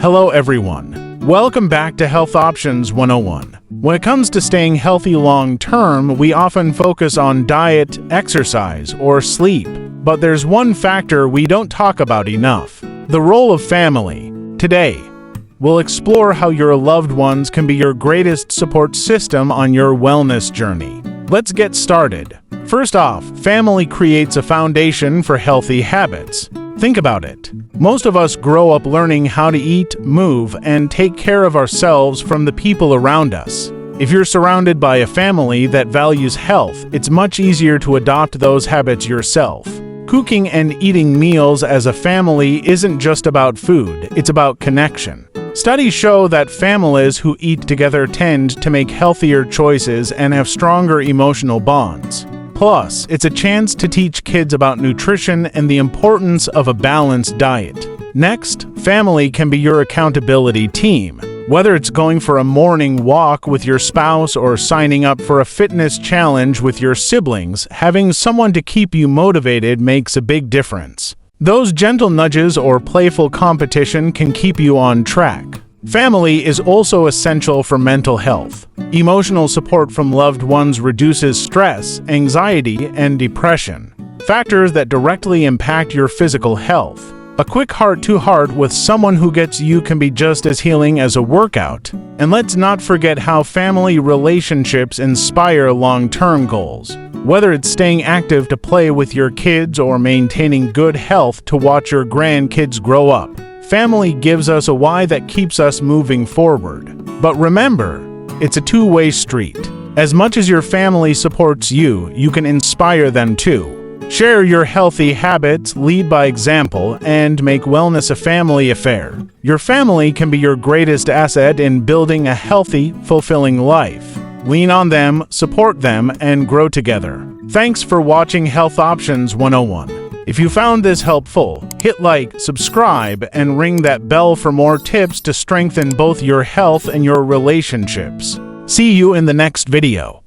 Hello everyone. Welcome back to Health Options 101. When it comes to staying healthy long-term, we often focus on diet, exercise, or sleep. But there's one factor we don't talk about enough: the role of family. Today, we'll explore how your loved ones can be your greatest support system on your wellness journey. Let's get started. First off, family creates a foundation for healthy habits. Think about it. Most of us grow up learning how to eat, move, and take care of ourselves from the people around us. If you're surrounded by a family that values health, it's much easier to adopt those habits yourself. Cooking and eating meals as a family isn't just about food, it's about connection. Studies show that families who eat together tend to make healthier choices and have stronger emotional bonds. Plus, it's a chance to teach kids about nutrition and the importance of a balanced diet. Next, family can be your accountability team. Whether it's going for a morning walk with your spouse or signing up for a fitness challenge with your siblings, having someone to keep you motivated makes a big difference. Those gentle nudges or playful competition can keep you on track. Family is also essential for mental health. Emotional support from loved ones reduces stress, anxiety, and depression, factors that directly impact your physical health. A quick heart-to-heart with someone who gets you can be just as healing as a workout. And let's not forget how family relationships inspire long-term goals. Whether it's staying active to play with your kids or maintaining good health to watch your grandkids grow up, family gives us a why that keeps us moving forward. But remember, it's a two-way street. As much as your family supports you, you can inspire them too. Share your healthy habits, lead by example, and make wellness a family affair. Your family can be your greatest asset in building a healthy, fulfilling life. Lean on them, support them, and grow together. Thanks for watching Health Options 101. If you found this helpful, hit like, subscribe, and ring that bell for more tips to strengthen both your health and your relationships. See you in the next video.